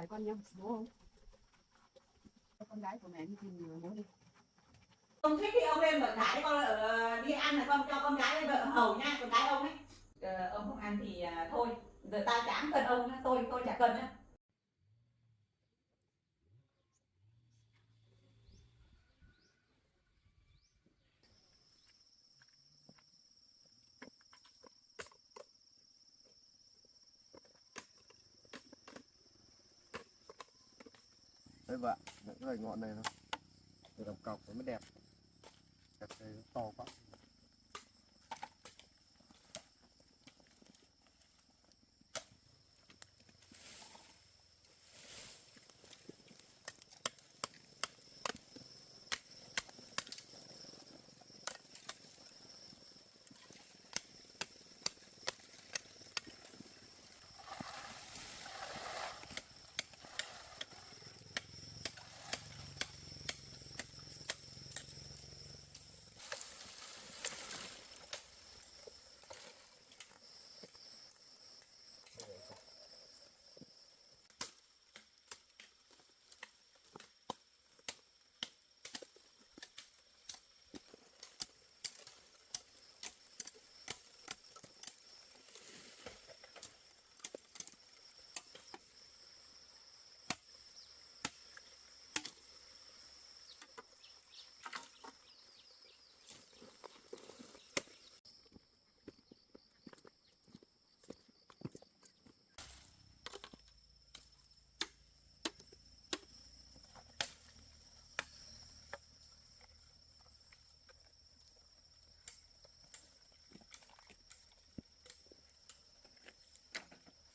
phải con nhá, bố không? Con gái của mẹ đi tìm người bố đi. Ông thích thì ông lên mà thải con đi ăn là con cho con gái lên vợ hầu nha, con gái ông ấy. Ông không ăn thì thôi, giờ ta chán cần ông nhá, tôi chả cần nhá. Đấy vợ, cái loại ngọn này thôi, để làm cọc nó mới đẹp. Cọc này nó to quá.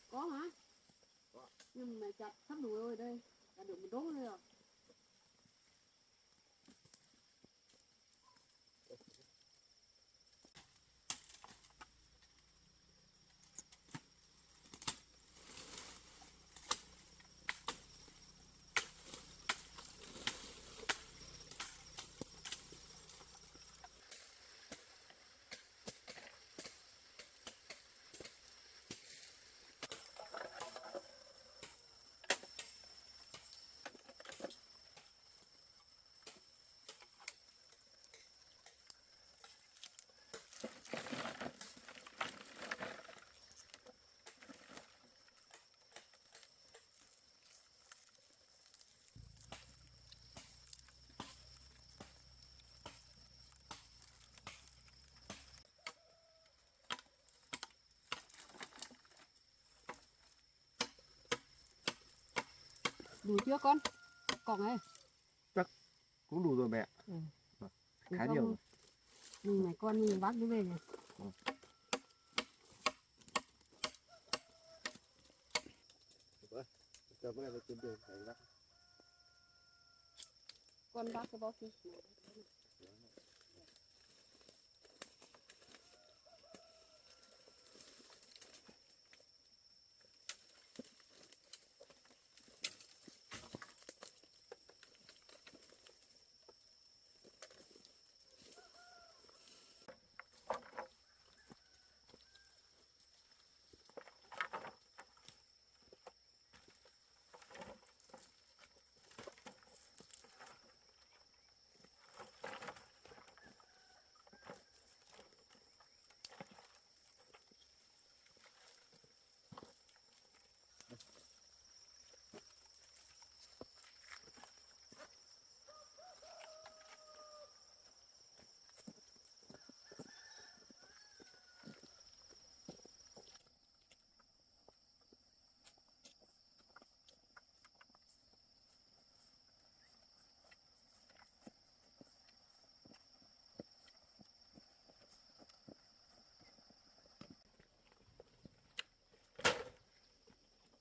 Có hả? Có. Nhưng mà chặt sắp đủ rồi đây, đã được một đống rồi rồi. Đủ chưa con? Cọc này. Cũng đủ rồi mẹ. Ừ. Khá nhiều rồi. Nhìn này con nhìn bác đi về này. Giờ bữa nay là kiếm đường phải rắc. Con bác cái bó kia.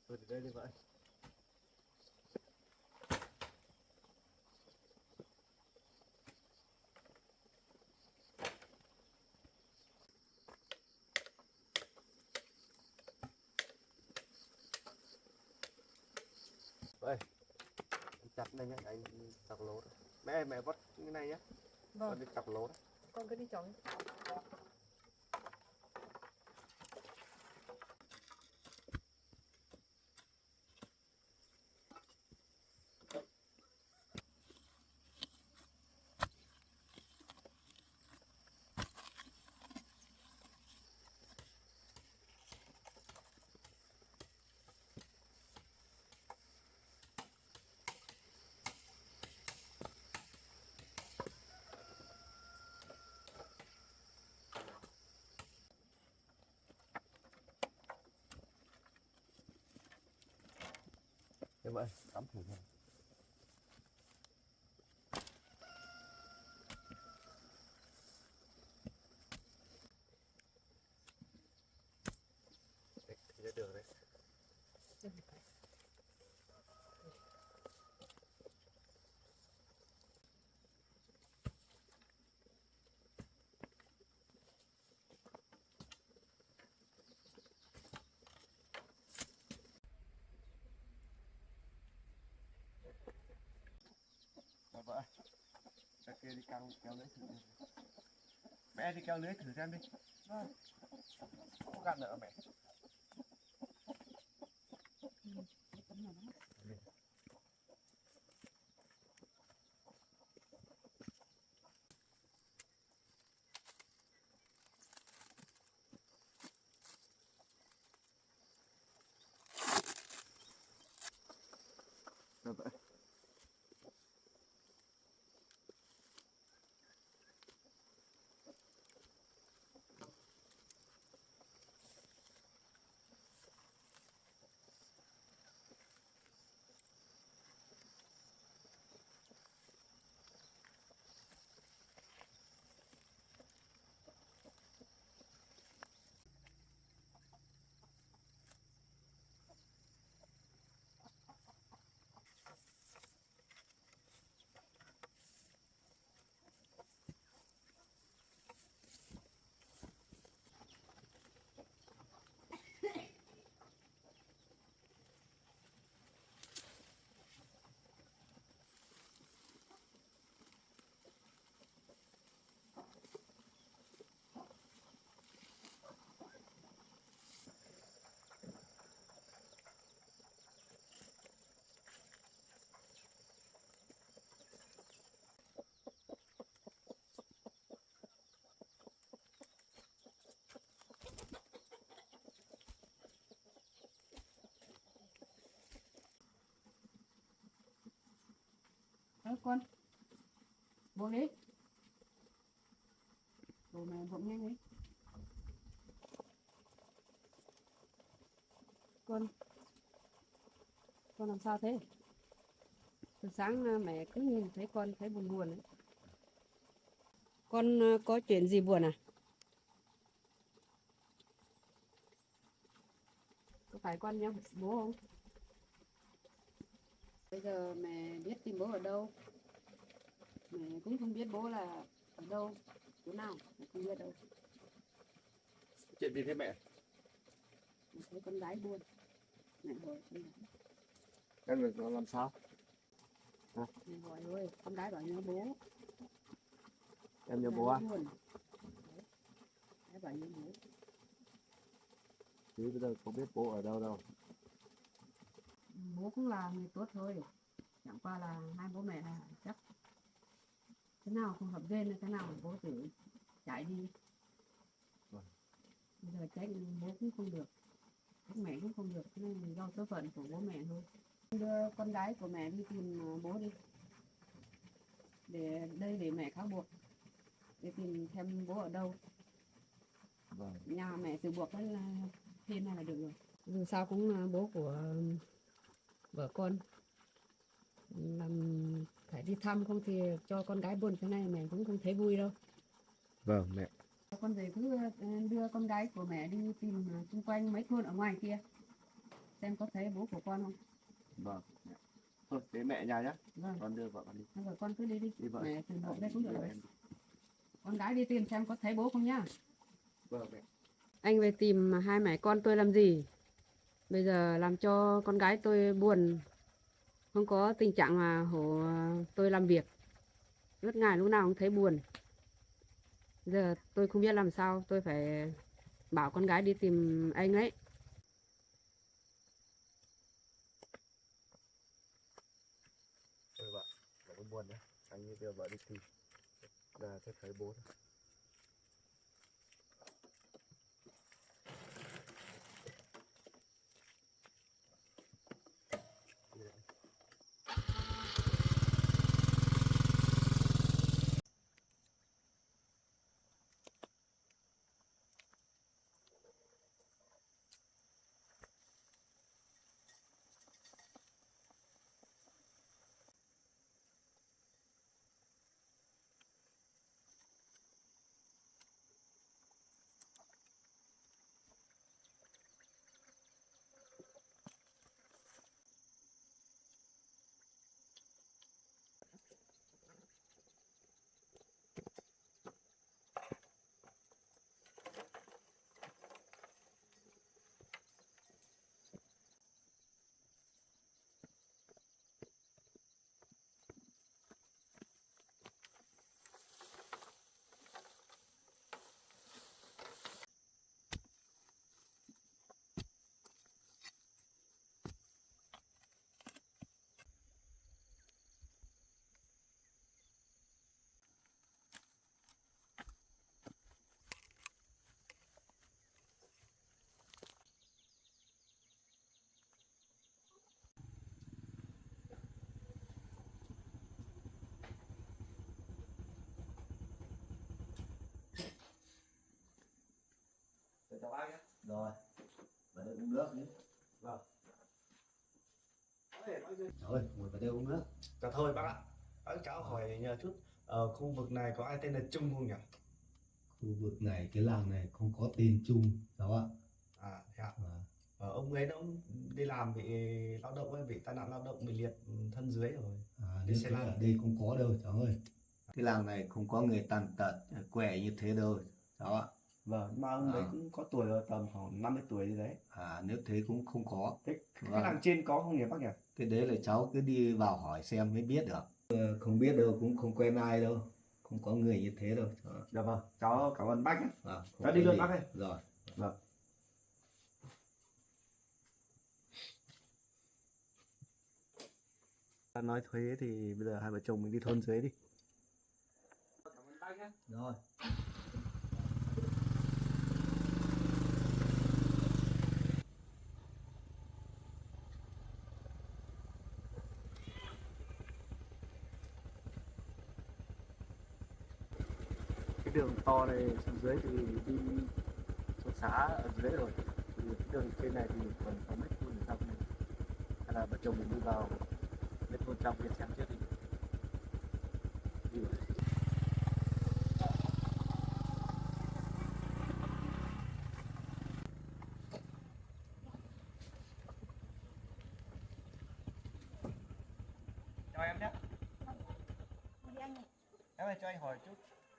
Rồi từ đây đi vậy. Vậy, em chặt này nhá, anh chặt lỗ đó. Mẹ vắt cái này nhá. Vâng. Con đi chặt lỗ đó. Con cứ đi chọn. Thế vậy cắm thử xem. Đấy, thì được đấy. Vợ, ra kia đi kéo lưới thử. Mẹ đi kéo lưới thử xem đi. Vâng. Không gạt nữa mẹ. Dạ vậy. Đấy con, buông đi. Đồ này buông nhanh đi. Con làm sao thế? Từ sáng mẹ cứ nhìn thấy con thấy buồn buồn ấy. Con có chuyện gì buồn à? Có phải con nhớ bố không? Bây giờ mẹ biết tìm bố ở đâu? Mẹ cũng không biết bố là ở đâu, chỗ nào, mẹ không biết đâu. Chuyện gì thế mẹ? Mẹ thấy con gái buồn. Mẹ hỏi con gái. Em được nó làm sao? Mẹ hỏi thôi, con gái bảo nhớ bố. Em nhớ bố à? Buồn. Đấy. Gái bảo nhớ bố. Chứ bây giờ không biết bố ở đâu đâu. Bố cũng là người tốt thôi. Chẳng qua là hai bố mẹ là chắc thế nào không hợp duyên, thế nào bố tự chạy đi. Vâng. Bây giờ trách bố cũng không được, trách mẹ cũng không được, nên do số phận của bố mẹ thôi. Đưa con gái của mẹ đi tìm bố đi, để mẹ cáo buộc, để tìm xem bố ở đâu. Vâng. Nhà mẹ tự buộc với thêm này là được rồi. Dù sao cũng là bố của vợ con, làm phải đi thăm, không thì cho con gái buồn thế này mẹ cũng không thấy vui đâu. Vâng mẹ. Con về cứ đưa con gái của mẹ đi tìm xung quanh mấy thôn ở ngoài kia, xem có thấy bố của con không. Vâng. Thôi để mẹ nhà nhé. Vâng. Con đưa vợ con đi. Rồi con cứ đi đi. Đi vợ. Mẹ từ bộ đây cũng được rồi. Em. Con gái đi tìm xem có thấy bố không nhá. Vâng mẹ. Anh về tìm hai mẹ con tôi làm gì? Bây giờ làm cho con gái tôi buồn, không có tình trạng mà hổ tôi làm việc. Suốt ngày lúc nào cũng thấy buồn. Giờ tôi không biết làm sao, tôi phải bảo con gái đi tìm anh ấy. Thôi vợ, vợ cũng buồn đấy. Anh như đưa vợ đi tìm. Giờ sẽ thấy bố thôi. chào bác nhé. Rồi, vào đây uống nước nhé. Vâng. Rồi, ngồi vào đây uống nước. Dạ thôi bác ạ. Bác cháu hỏi nhờ chút, ở khu vực này có ai tên là Trung không nhỉ? Khu vực này, cái làng này không có tên chung, cháu ạ. À thế ạ. À, Ông ấy nó đi làm bị lao động ấy, bị tai nạn lao động, bị liệt thân dưới rồi. nếu xe thế lăn. ở đây không có đâu, cháu ơi. Cái làng này không có người tàn tật, quẻ như thế đâu, cháu ạ. Vâng, mà ông đấy À. cũng có tuổi rồi, tầm khoảng 50 tuổi gì đấy. Nếu thế cũng không có. Thế cái Vâng. làng trên có không nhỉ bác nhỉ? Cái đấy là cháu cứ đi vào hỏi xem mới biết được. Không biết đâu, cũng không quen ai đâu. Không có người như thế đâu. Cháu ạ. Dạ vâng, cháu cảm ơn bác nhé. Không Cháu đi có luôn gì. bác ơi. Rồi. Vâng. Nói thuế thì bây giờ hai vợ chồng mình đi thôn dưới đi. Cảm ơn bác nhé. Rồi. Cái đường to này xuống dưới thì đi số xã ở dưới rồi, thì cái đường trên này thì còn có mấy thôn ở trong này, hay là vợ chồng mình đi vào mấy thôn trong kia xem trước đi. Chào em nhé. Em ơi cho anh hỏi chút,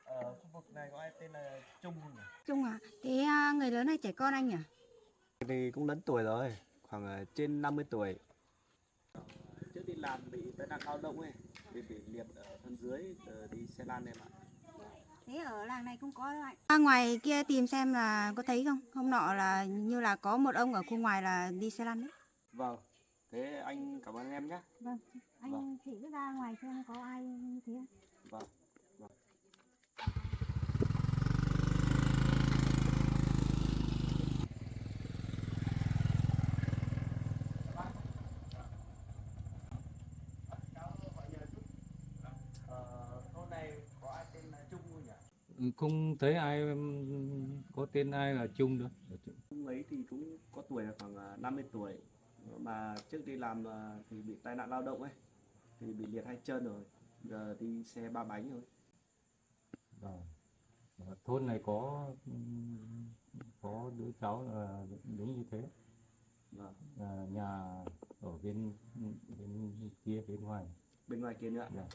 ở khu vực này có ai tên là Trung không nhỉ? Trung à? Thế người lớn hay trẻ con anh nhỉ? Thì cũng lớn tuổi rồi, khoảng trên 50 tuổi. Trước đi làm bị tai nạn lao động ấy, bị liệt ở thân dưới, đi xe lăn em ạ. Thế ở làng này cũng có đâu anh. Ra ngoài kia tìm xem là có thấy không? Hôm nọ là như là có một ông ở khu ngoài là đi xe lăn đấy. Vâng, thế anh cảm ơn em nhé. Vâng, anh Vâng. chị cứ ra ngoài xem có ai như thế không? Vâng. Vâng. Thôn này có ai tên là Trung không nhỉ? Không thấy ai có tên ai là Trung đâu. Ông ấy thì cũng có tuổi là khoảng 50 tuổi, mà trước đi làm thì bị tai nạn lao động ấy, thì bị liệt hai chân rồi, giờ đi xe ba bánh rồi. Ở thôn này có đứa cháu là đúng như thế. Vâng. Nhà ở bên kia, bên ngoài. Bên ngoài kia nữa ạ? Dạ.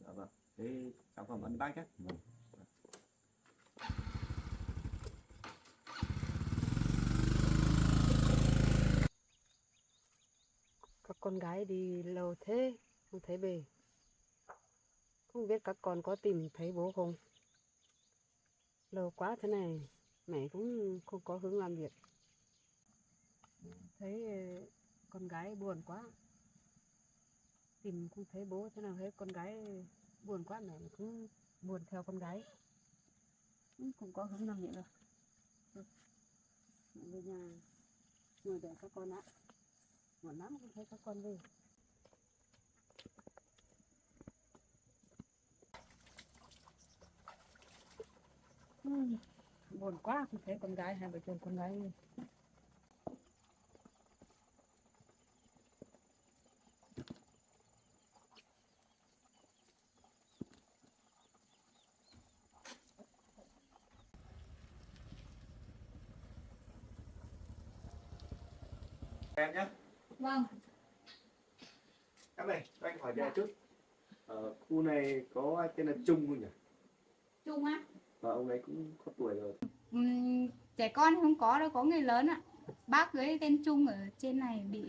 Dạ vâng, thế cháu cảm ơn bác nhé. Vâng. Các con gái đi lâu thế không thấy về, không biết các con có tìm thấy bố không. Lâu quá thế này mẹ cũng không có hứng làm việc, thấy con gái buồn quá, tìm không thấy bố thế nào hết. Con gái buồn quá mẹ cũng buồn theo con gái, cũng không có hứng làm việc đâu. Mẹ về nhà ngồi đợi các con ạ, buồn lắm không thấy các con về. Buồn quá không thấy con gái, hai vợ chồng con gái về. Em nhé. Vâng. Em này, cho anh hỏi nhẹ chút. Ở khu này có ai tên là Trung không nhỉ? Trung á? Và ông ấy cũng có tuổi rồi. Trẻ con không có đâu, có người lớn ạ. Bác với tên Trung ở trên này bị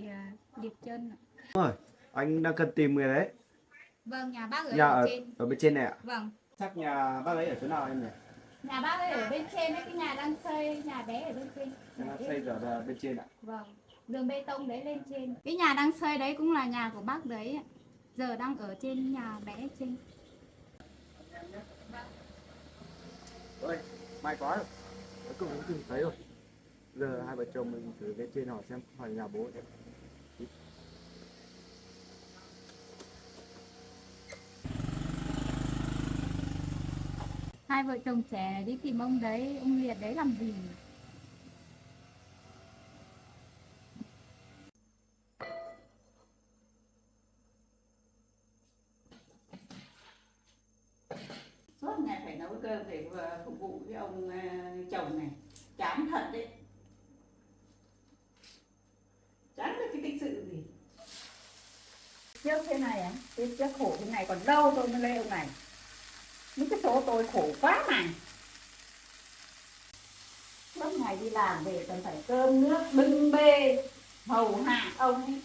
liệt chân ạ. Rồi, anh đang cần tìm người đấy. Vâng, nhà bác Nhà ở ở, trên. ở bên trên này ạ. Vâng. Chắc nhà bác ấy ở chỗ nào em nhỉ? Nhà bác ấy ở bên trên đấy, cái nhà đang xây, nhà bé ở bên trên. Nhà xây ở bên trên ạ. Vâng, đường bê tông đấy lên trên. Cái nhà đang xây đấy cũng là nhà của bác đấy ạ. Giờ đang ở trên nhà bé trên. Ơi, may quá rồi. Cuối cùng cũng tìm thấy rồi. Giờ hai vợ chồng mình thử lên trên hỏi xem phải nhà bố em. Hai vợ chồng trẻ đi tìm ông đấy, ông liệt đấy làm gì? nấu cơm để phục vụ cái ông chồng này. Chán thật đấy. Chán được cái tích sự gì. Trước thế này á, trước khổ thế này còn đâu tôi mới lấy ông này. Những cái số tôi khổ quá mà. Lúc ngày đi làm về còn phải cơm nước bưng bê hầu hạ ông ấy.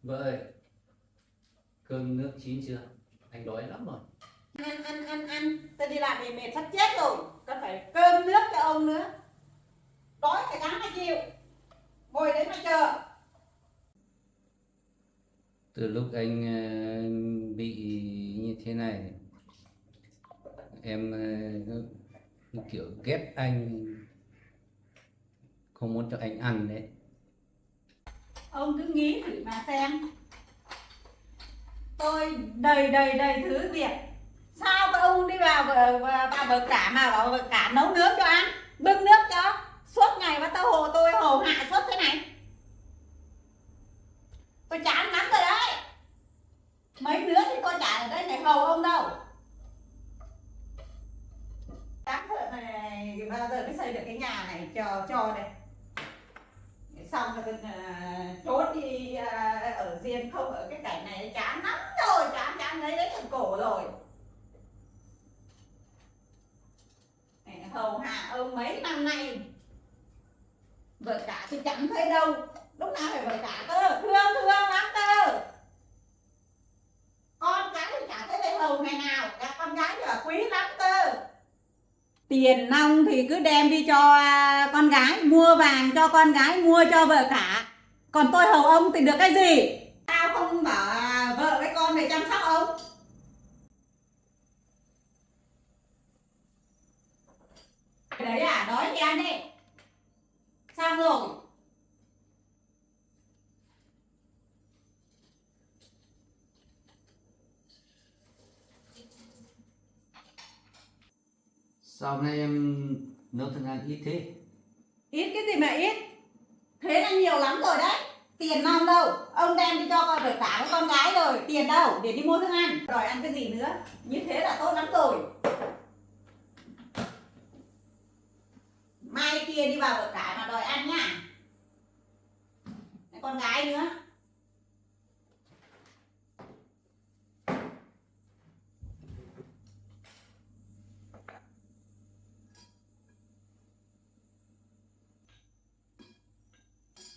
Vợ ơi, cơm nước chín chưa? Anh đói lắm rồi. Ăn. Tôi đi làm về mệt sắp chết rồi. Còn phải cơm nước cho ông nữa. Đói phải dám mà chịu. Ngồi đấy mà chờ. Từ lúc anh bị như thế này, em kiểu ghét anh, không muốn cho anh ăn đấy. Ông cứ nghĩ thử mà xem. Tôi đầy thứ việc. Sao các ông đi vào bờ cả mà bảo bờ cả nấu nước cho ăn, bưng nước cho. Suốt ngày bắt tôi hầu hạ suốt thế này. Tôi chán lắm rồi đấy. Mấy đứa thì tôi chả ở đây để hầu ông đâu. Đáng thợ này bao giờ mới xây được cái nhà này cho đây. Xong rồi trốn đi ở riêng không ở cái cảnh này chán lắm rồi, chán lấy đến tận cổ rồi. Hầu hạ ông mấy năm nay vợ cả thì chẳng thấy đâu, lúc nào phải vợ cả cơ, thương lắm cơ. Con cái thì chả thấy về hầu ngày nào, các con gái thì là quý lắm cơ. Tiền nong thì cứ đem đi cho con gái, mua vàng cho con gái, mua cho vợ cả. Còn tôi hầu ông thì được cái gì? Sao không bảo vợ với con để chăm sóc ông? Đấy à, đói thì ăn đi. Xong rồi. Sao hôm nay em nấu thức ăn ít thế? Ít cái gì mà ít? Thế là nhiều lắm rồi đấy. Tiền non đâu, ông đem đi cho con vợ cả với con gái rồi. Tiền đâu để đi mua thức ăn, đòi ăn cái gì nữa. Như thế là tốt lắm rồi. Mai kia đi vào vợ cả mà đòi ăn nhá. Con gái nữa.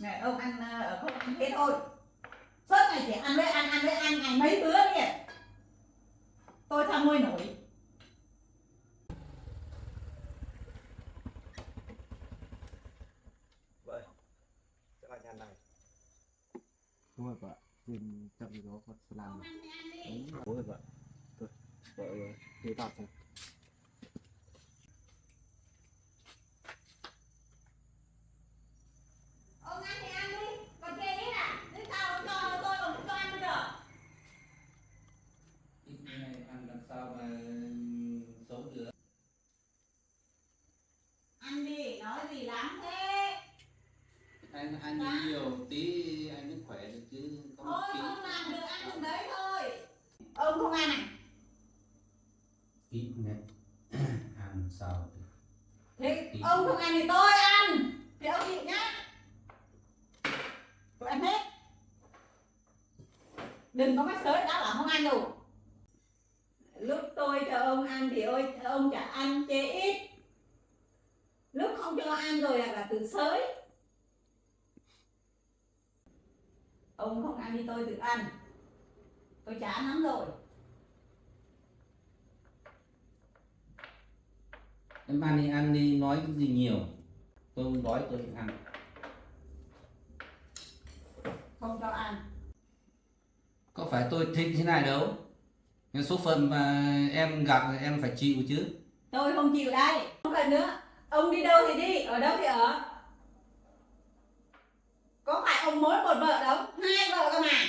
Này, ông ăn không ăn thế thôi. Suốt ngày chỉ ăn với ăn ngày mấy bữa liền. Tôi sao nuôi nổi. Vậy, sẽ là nhà này. Đúng rồi vợ, mình chậm gì đó còn sẽ làm. Đúng rồi vợ. Thôi, vợ đi vào xem. Ông ăn thì ăn đi, còn kia ít à? Thế sao ông cho tôi còn không cho ăn bây giờ? Ít thế này ăn làm sao mà sống được? Ăn đi, nói gì lắm thế? Anh ăn nhiều tí anh mới khỏe được chứ. Thôi không làm được ăn từng đấy thôi. Ông không ăn à? Ít này ăn sao được? Thế ông không ăn thì tôi ăn. Thì ông chịu nhá. Tôi ăn hết. Đừng có mắc sới đã bảo không ăn đâu. Lúc tôi cho ông ăn thì ông chả ăn chê ít. Lúc không cho ăn rồi là tự sới. Ông không ăn thì tôi tự ăn. Tôi chán lắm rồi. Em ăn đi nói cái gì nhiều. Tôi không đói tôi ăn. Không cho ăn. Có phải tôi thích thế này đâu. Nhưng số phận mà em gặp em phải chịu chứ. Tôi không chịu đây. Không cần nữa. Ông đi đâu thì đi, ở đâu thì ở. Có phải ông mỗi một vợ đâu, hai vợ cơ mà.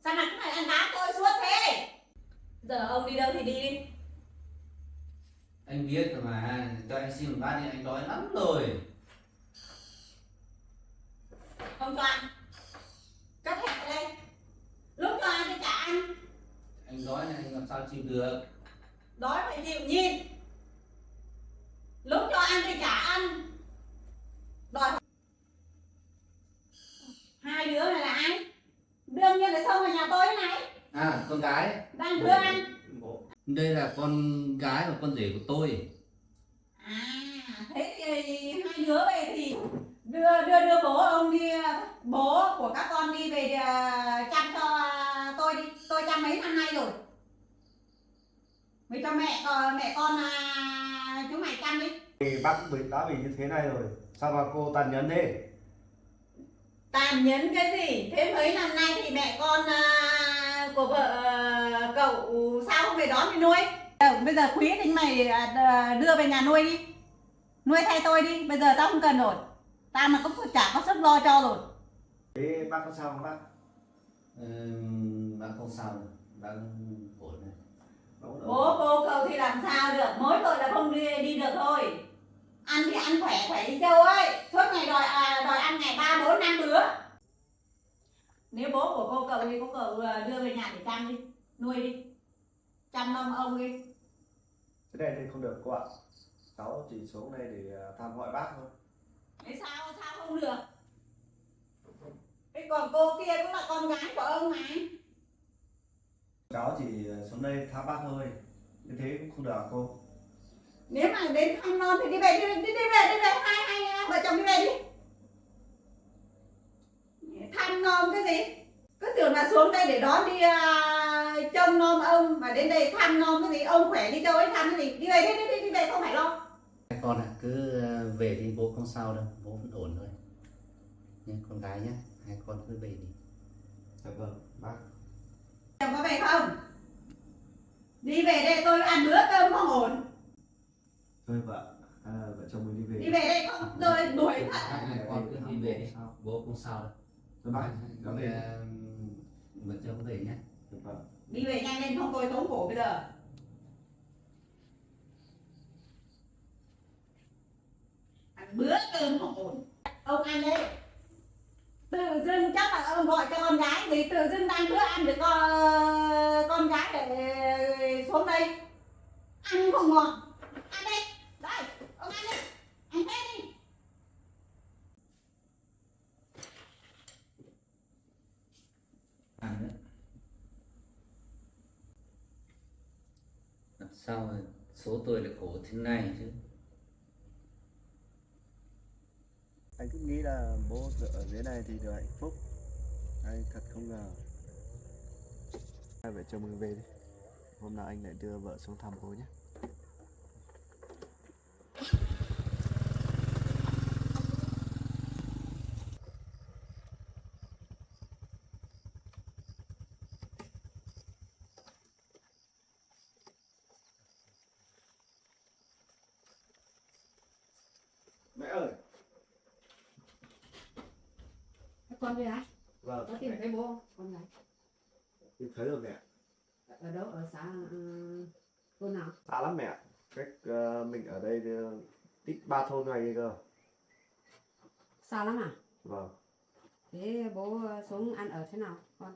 Sao mà cứ phải ăn bám tôi suốt thế? Giờ ông đi đâu thì đi đi. Anh biết rồi mà, cho anh xin một bát đi, anh đói lắm rồi. Không cho ăn. Cất hết ở đây. Lúc cho ăn thì chả ăn. Anh đói này anh làm sao chịu được. Đói phải chịu nhìn. Lúc cho ăn thì chả ăn. Đòi. Hai đứa này là ai? Đương nhiên là xông vào nhà tôi thế này. À, con gái. Đang đưa ăn. Đây là con gái và con rể của tôi. À, thế thì hai đứa về thì đưa bố ông đi, bố của các con đi về chăm cho tôi đi. Tôi chăm mấy năm nay rồi. Mày cho mẹ con chúng mày chăm đi. Thì bác đã bị như thế này rồi, sao mà cô tàn nhẫn thế? Tàn nhẫn cái gì? Thế mấy năm nay thì mẹ con của vợ cậu sao không về đón về nuôi? Bây giờ quý thì mày đưa về nhà nuôi đi. Nuôi thay tôi đi, bây giờ tao không cần rồi. Tao mà cũng chả có sức lo cho rồi. Thế bác có sao không bác? Bác không sao đâu, bác ổn này. Bố cô cậu thì làm sao được, mỗi tội là không đi được thôi. Ăn thì ăn khỏe đi châu ơi. Suốt ngày đòi ăn ngày 3, 4, 5 bữa. Nếu bố của cô cậu thì cô cậu đưa về nhà để chăm đi, nuôi đi, chăm nom ông đi. Thế này thì không được cô ạ. Cháu chỉ xuống đây để thăm hỏi bác thôi. Thế sao không được? Thế còn cô kia cũng là con gái của ông mà. Cháu chỉ xuống đây thăm bác thôi. Như thế cũng không được à cô? Nếu mà đến thăm non thì đi về, hai vợ chồng đi về đi. Thăm nom cái gì? Cứ tưởng là xuống đây để đón đi trông nom ông, mà đến đây thăm nom cái gì? Ông khỏe đi đâu ấy thăm cái gì? Đi về đi về, không phải lo. Hai con à, cứ về đi, bố không sao đâu, bố vẫn ổn thôi. Nhé, con gái nhé, hai con cứ về đi. Dạ vâng, bác. Chồng có về không? Đi về đây tôi ăn bữa cơm không ổn. Thôi vợ, vợ chồng mình đi về. Đi về đây không tôi đuổi thật. Hai con cứ đi về đi, bố không sao đâu. Thôi bác, cảm ơn. Vợ chồng về nhé. Dạ vâng. Đi về nhanh lên không tôi tốn cổ bây giờ. Ăn bữa cơm không ổn. Ông ăn đây. Tự dưng chắc là ông gọi cho con gái gì, tự dưng đang bữa ăn được con gái để xuống đây. Ăn không ngon. Ăn đi. Đây, ông ăn đi. Ăn hết đi. Ăn nữa. Làm sao mà số tôi lại khổ thế này chứ. Anh cứ nghĩ là bố ở dưới này thì được hạnh phúc. Anh thật không ngờ. Hai vợ chồng mình về đi. Hôm nào anh lại đưa vợ xuống thăm bố nhé. Mẹ ơi. Con về á? Vâng. Có tìm thấy bố không? Con gái. Tìm thấy rồi mẹ. Ở đâu? Ở xã thôn nào? Xa lắm mẹ. Cách mình ở đây ít 3 thôn này cơ. Xa lắm à? Vâng. Thế bố xuống ăn ở thế nào con?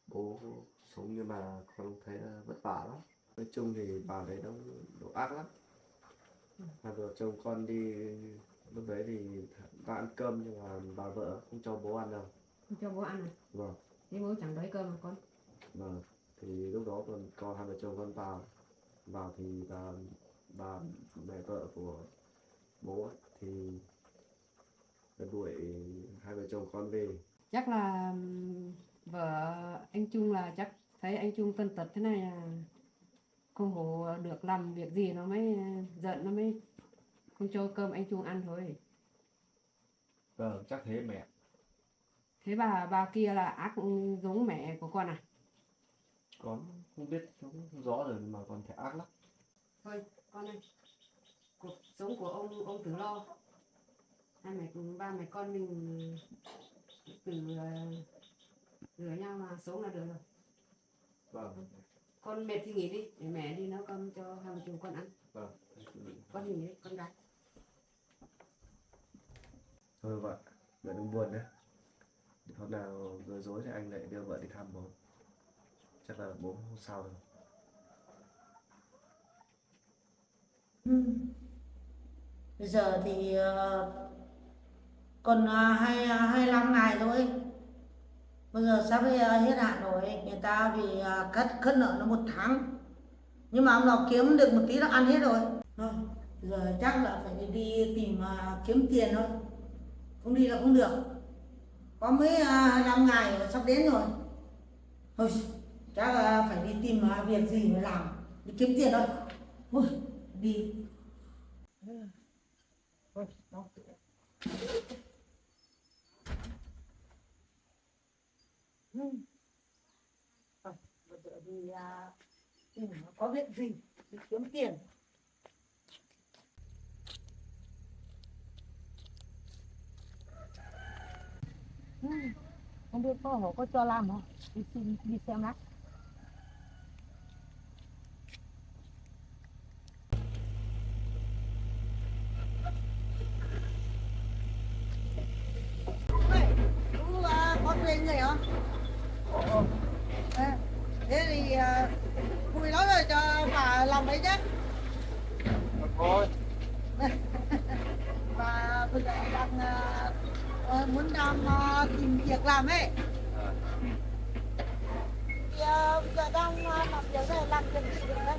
Bố sống nhưng mà con thấy vất vả lắm. Nói chung thì bà đấy nó độ ác lắm. Hai vợ chồng con đi lúc đấy thì ta ăn cơm nhưng mà bà vợ không cho bố ăn đâu. Không cho bố ăn à? Vâng. Thế bố chẳng đói cơm à con? Vâng. Thì lúc đó con hai vợ chồng con vào thì bà mẹ vợ của bố ấy, thì đuổi hai vợ chồng con về. Chắc là vợ anh Trung là chắc thấy anh Trung tần tật thế này là không bố được làm việc gì nó mới giận, nó mới không cho cơm anh Trung ăn thôi. Vâng, chắc thế mẹ. Thế bà kia là ác giống mẹ của con à? Con không biết không rõ rồi mà con thấy ác lắm. Thôi con ơi, cuộc sống của ông tự lo. Ba mẹ con mình tự rửa nhau mà sống là được rồi. Vâng. Con mệt thì nghỉ đi, để mẹ đi nấu cơm cho hai vợ chồng con ăn. Vâng. Con nghỉ đi, con gái. Thôi vợ, vợ đừng buồn nhé. Hôm nào vừa dối thì anh lại đưa vợ đi thăm bố. Chắc là bố không sao đâu. Bây giờ thì còn 25 ngày thôi. Bây giờ sắp hết hạn rồi, người ta bị cắt nợ nó 1 tháng. Nhưng mà ông nào kiếm được một tí là ăn hết rồi. Thôi, giờ chắc là phải đi tìm kiếm tiền thôi. Không đi là không được. Có mấy 25 ngày sắp đến rồi. Thôi, chắc là phải đi tìm việc gì mà làm, đi kiếm tiền thôi. Thôi, đi. Thôi, đóng cửa. Thôi, bây giờ đi tìm có việc gì đi kiếm tiền. Không biết họ có cho làm không? Đi xem đã. Có thuê người không? Thế thì vui lắm rồi cho bà làm đấy chứ. Thôi. Và bây giờ muốn tìm việc làm ấy. Thì bây giờ đang làm việc này, làm việc gì được đấy?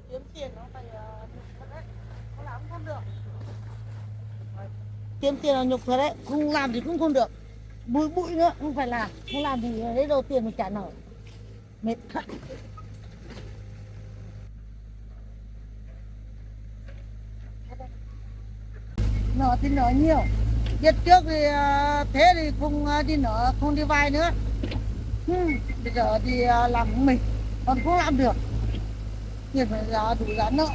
Kiếm tiền nó phải nhục thật đấy, không làm cũng không được. Kiếm tiền là nhục thật đấy, không làm thì cũng không được. Bụi bụi nữa, không phải làm, không làm thì lấy đâu tiền mà trả nổi. Mệt thật. Nợ thì nợ nhiều. Biết trước thì thế thì không đi nợ, không đi vay nữa. Bây giờ thì làm của mình, còn không làm được. Tiền phải đủ giá nợ.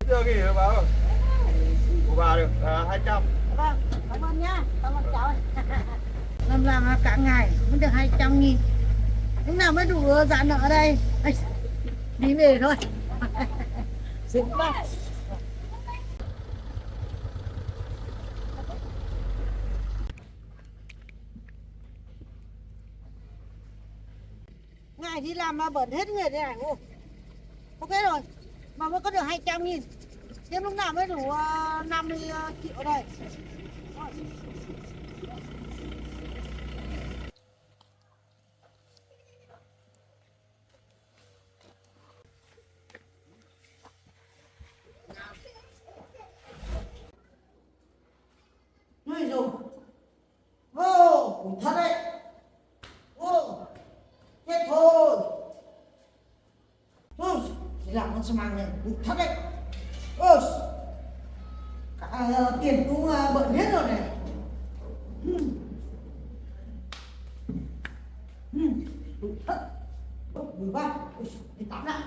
Chưa nghỉ được báo của bà được 200. Vâng, cảm ơn nhá, cảm ơn cháu. Làm cả ngày mới được 200.000. Lúc nào mới đủ trả nợ đây? Ây, đi về thôi. Xứng quá. Ngày đi làm mà bẩn hết người thế này. Ô, ok rồi, mà mới có được 200.000. Thế lúc nào mới đủ 50 triệu đây? Nuôi rồi. Ô, thật đấy. Ô, chết thôi. Ô, làm con mang này, thật đấy. Ô, cả tiền cũng bận hết rồi này. Thật. Ôi, bùi bát. Ôi, đi tắm lại.